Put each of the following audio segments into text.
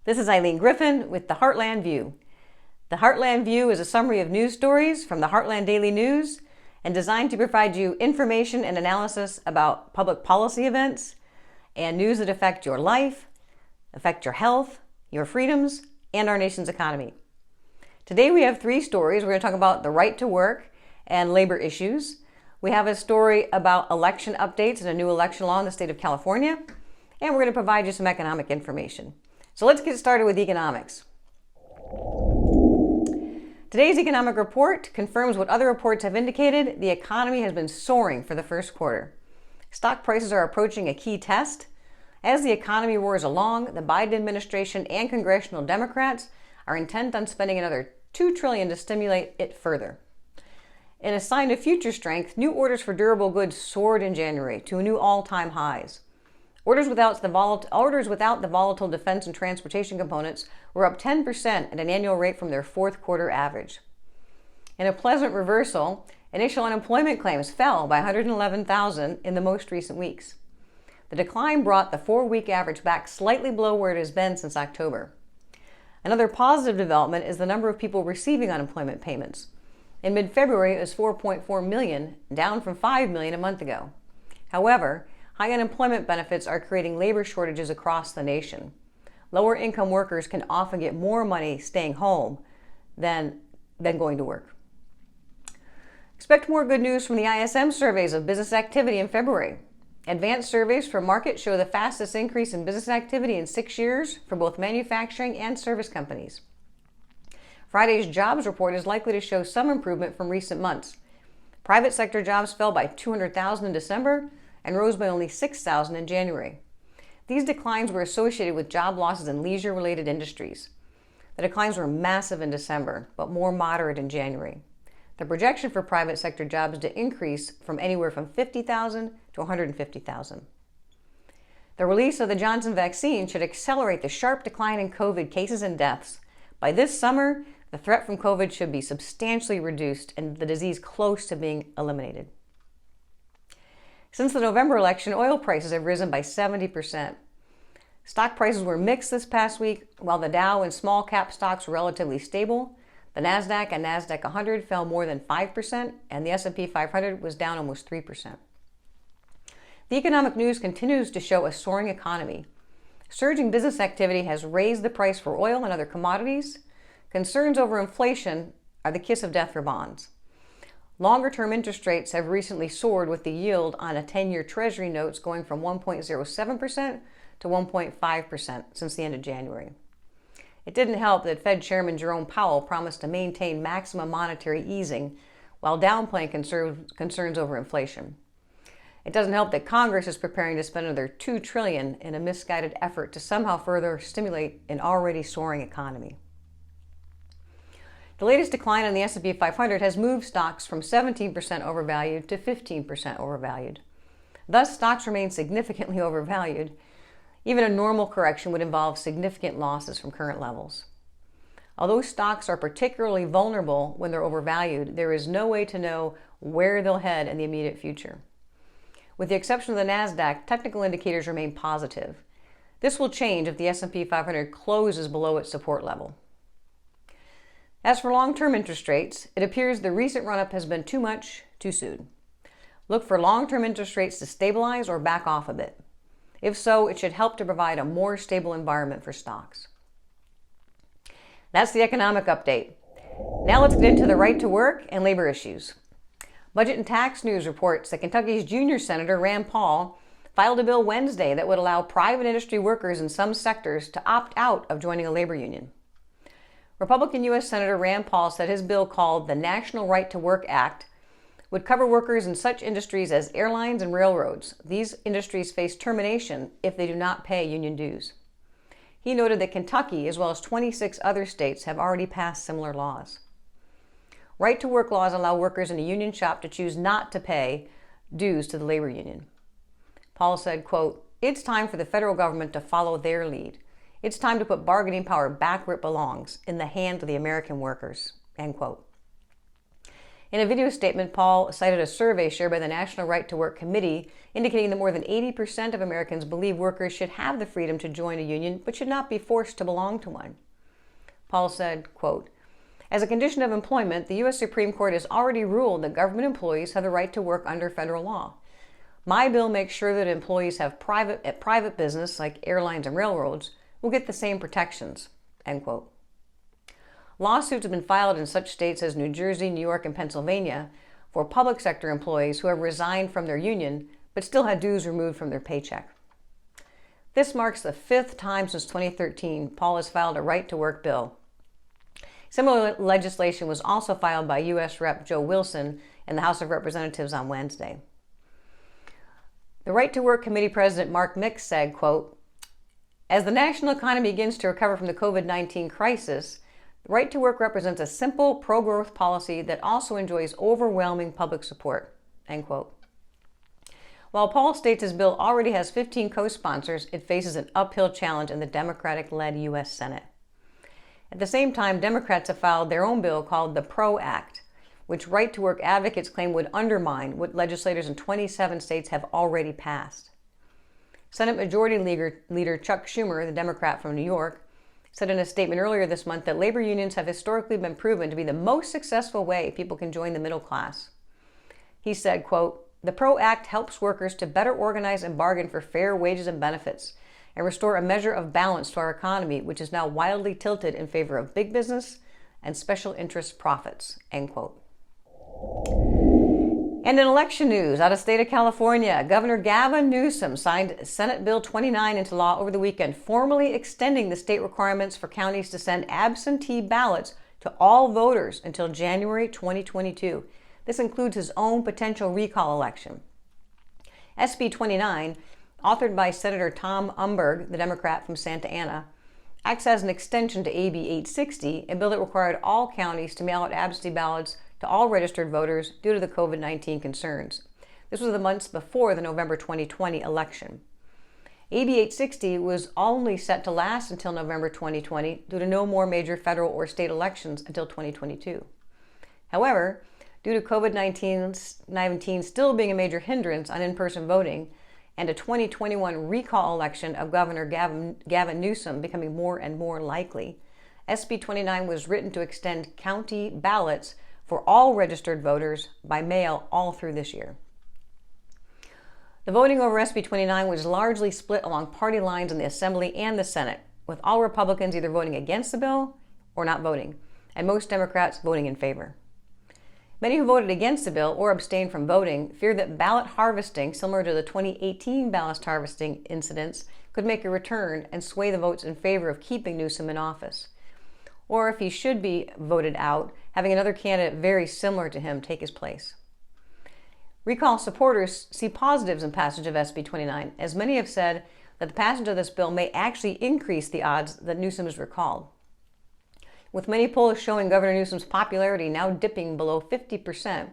This is Eileen Griffin with the Heartland View. The Heartland View is a summary of news stories from the Heartland Daily News and designed to provide you information and analysis about public policy events and news that affect your life, affect your health, your freedoms, and our nation's economy. Today we have three stories. We're going to talk about the right to work and labor issues. We have a story about election updates and a new election law in the state of California. And we're going to provide you some economic information. So let's get started with economics. Today's economic report confirms what other reports have indicated. The economy has been soaring for the first quarter. Stock prices are approaching a key test. As the economy roars along, the Biden administration and congressional Democrats are intent on spending another $2 trillion to stimulate it further. In a sign of future strength, new orders for durable goods soared in January to new all-time highs. Orders without the volatile defense and transportation components were up 10% at an annual rate from their fourth quarter average. In a pleasant reversal, initial unemployment claims fell by 111,000 in the most recent weeks. The decline brought the 4-week average back slightly below where it has been since October. Another positive development is the number of people receiving unemployment payments. In mid-February, it was 4.4 million, down from 5 million a month ago. However, high unemployment benefits are creating labor shortages across the nation. Lower income workers can often get more money staying home than going to work. Expect more good news from the ISM surveys of business activity in February. Advanced surveys for market show the fastest increase in business activity in 6 years for both manufacturing and service companies. Friday's jobs report is likely to show some improvement from recent months. Private sector jobs fell by 200,000 in December and rose by only 6,000 in January. These declines were associated with job losses in leisure-related industries. The declines were massive in December, but more moderate in January. The projection for private sector jobs to increase from anywhere from 50,000 to 150,000. The release of the Johnson vaccine should accelerate the sharp decline in COVID cases and deaths. By this summer, the threat from COVID should be substantially reduced and the disease close to being eliminated. Since the November election, oil prices have risen by 70%. Stock prices were mixed this past week. While the Dow and small cap stocks were relatively stable, the NASDAQ and NASDAQ 100 fell more than 5%, and the S&P 500 was down almost 3%. The economic news continues to show a soaring economy. Surging business activity has raised the price for oil and other commodities. Concerns over inflation are the kiss of death for bonds. Longer-term interest rates have recently soared, with the yield on a 10-year Treasury notes going from 1.07% to 1.5% since the end of January. It didn't help that Fed Chairman Jerome Powell promised to maintain maximum monetary easing while downplaying concerns over inflation. It doesn't help that Congress is preparing to spend another $2 trillion in a misguided effort to somehow further stimulate an already soaring economy. The latest decline on the S&P 500 has moved stocks from 17% overvalued to 15% overvalued. Thus, stocks remain significantly overvalued. Even a normal correction would involve significant losses from current levels. Although stocks are particularly vulnerable when they're overvalued, there is no way to know where they'll head in the immediate future. With the exception of the NASDAQ, technical indicators remain positive. This will change if the S&P 500 closes below its support level. As for long-term interest rates, it appears the recent run-up has been too much, too soon. Look for long-term interest rates to stabilize or back off a bit. If so, it should help to provide a more stable environment for stocks. That's the economic update. Now let's get into the right to work and labor issues. Budget and Tax News reports that Kentucky's junior Senator Rand Paul filed a bill Wednesday that would allow private industry workers in some sectors to opt out of joining a labor union. Republican U.S. Senator Rand Paul said his bill, called the National Right to Work Act, would cover workers in such industries as airlines and railroads. These industries face termination if they do not pay union dues. He noted that Kentucky, as well as 26 other states, have already passed similar laws. Right to work laws allow workers in a union shop to choose not to pay dues to the labor union. Paul said, quote, "It's time for the federal government to follow their lead. It's time to put bargaining power back where it belongs, in the hands of the American workers," end quote. In a video statement, Paul cited a survey shared by the National Right to Work Committee indicating that more than 80% of Americans believe workers should have the freedom to join a union but should not be forced to belong to one. Paul said, quote, "As a condition of employment, the U.S. Supreme Court has already ruled that government employees have the right to work under federal law. My bill makes sure that employees have private business, like airlines and railroads, will get the same protections," end quote. Lawsuits have been filed in such states as New Jersey, New York, and Pennsylvania for public sector employees who have resigned from their union but still had dues removed from their paycheck. This marks the 5th time since 2013 Paul has filed a right-to-work bill. Similar legislation was also filed by U.S. Rep. Joe Wilson in the House of Representatives on Wednesday. The Right to Work Committee President Mark Mix said, quote, "As the national economy begins to recover from the COVID-19 crisis, the right to work represents a simple, pro-growth policy that also enjoys overwhelming public support," end quote. While Paul states his bill already has 15 co-sponsors, it faces an uphill challenge in the Democratic-led U.S. Senate. At the same time, Democrats have filed their own bill called the PRO Act, which right-to-work advocates claim would undermine what legislators in 27 states have already passed. Senate Majority Leader Chuck Schumer, the Democrat from New York, said in a statement earlier this month that labor unions have historically been proven to be the most successful way people can join the middle class. He said, quote, "The PRO Act helps workers to better organize and bargain for fair wages and benefits and restore a measure of balance to our economy, which is now wildly tilted in favor of big business and special interest profits," end quote. And in election news, out of state of California, Governor Gavin Newsom signed Senate Bill 29 into law over the weekend, formally extending the state requirements for counties to send absentee ballots to all voters until January 2022. This includes his own potential recall election. SB 29, authored by Senator Tom Umberg, the Democrat from Santa Ana, acts as an extension to AB 860, a bill that required all counties to mail out absentee ballots to all registered voters due to the COVID-19 concerns. This was the months before the November 2020 election. AB 860 was only set to last until November 2020 due to no more major federal or state elections until 2022. However, due to COVID-19 still being a major hindrance on in-person voting and a 2021 recall election of Governor Gavin Newsom becoming more and more likely, SB 29 was written to extend county ballots for all registered voters by mail all through this year. The voting over SB 29 was largely split along party lines in the Assembly and the Senate, with all Republicans either voting against the bill or not voting, and most Democrats voting in favor. Many who voted against the bill or abstained from voting fear that ballot harvesting, similar to the 2018 ballot harvesting incidents, could make a return and sway the votes in favor of keeping Newsom in office. Or if he should be voted out, having another candidate very similar to him take his place. Recall supporters see positives in passage of SB 29, as many have said that the passage of this bill may actually increase the odds that Newsom is recalled. With many polls showing Governor Newsom's popularity now dipping below 50%,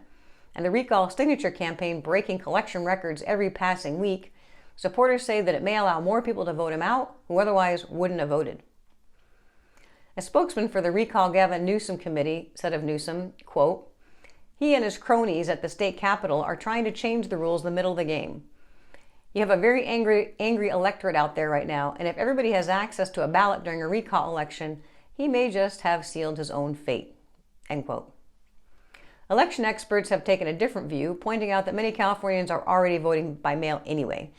and the recall signature campaign breaking collection records every passing week, supporters say that it may allow more people to vote him out who otherwise wouldn't have voted. A spokesman for the Recall Gavin Newsom Committee said of Newsom, quote, "He and his cronies at the state capitol are trying to change the rules in the middle of the game. You have a very angry electorate out there right now, and if everybody has access to a ballot during a recall election, he may just have sealed his own fate," end quote. Election experts have taken a different view, pointing out that many Californians are already voting by mail anyway,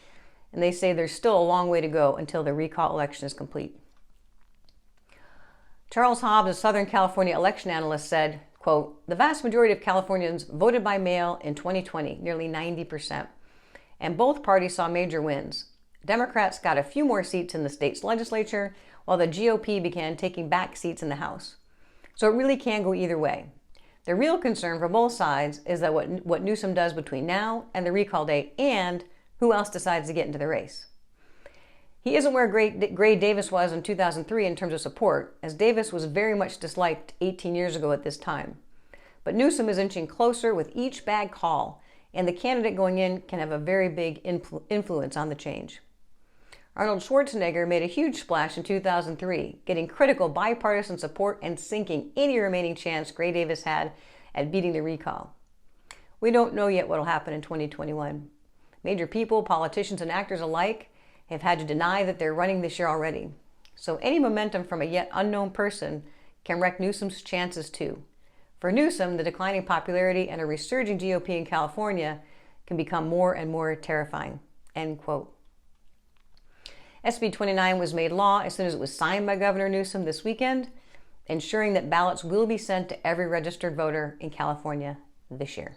and they say there's still a long way to go until the recall election is complete. Charles Hobbs, a Southern California election analyst, said, quote, "The vast majority of Californians voted by mail in 2020, nearly 90%, and both parties saw major wins. Democrats got a few more seats in the state's legislature, while the GOP began taking back seats in the House. So it really can go either way. The real concern for both sides is that what Newsom does between now and the recall date, and who else decides to get into the race. He isn't where Gray Davis was in 2003 in terms of support, as Davis was very much disliked 18 years ago at this time. But Newsom is inching closer with each bad call, and the candidate going in can have a very big influence on the change. Arnold Schwarzenegger made a huge splash in 2003, getting critical bipartisan support and sinking any remaining chance Gray Davis had at beating the recall. We don't know yet what will happen in 2021. Major people, politicians, and actors alike have had to deny that they're running this year already. So any momentum from a yet unknown person can wreck Newsom's chances too. For Newsom, the declining popularity and a resurging GOP in California can become more and more terrifying. End quote. SB 29 was made law as soon as it was signed by Governor Newsom this weekend, ensuring that ballots will be sent to every registered voter in California this year.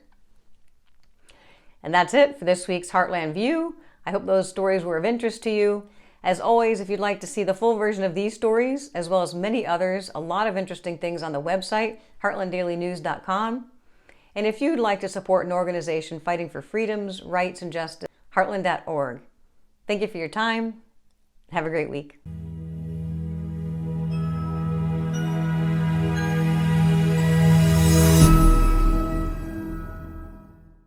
And that's it for this week's Heartland View. I hope those stories were of interest to you. As always, if you'd like to see the full version of these stories, as well as many others, a lot of interesting things on the website, heartlanddailynews.com. And if you'd like to support an organization fighting for freedoms, rights, and justice, heartland.org. Thank you for your time. Have a great week.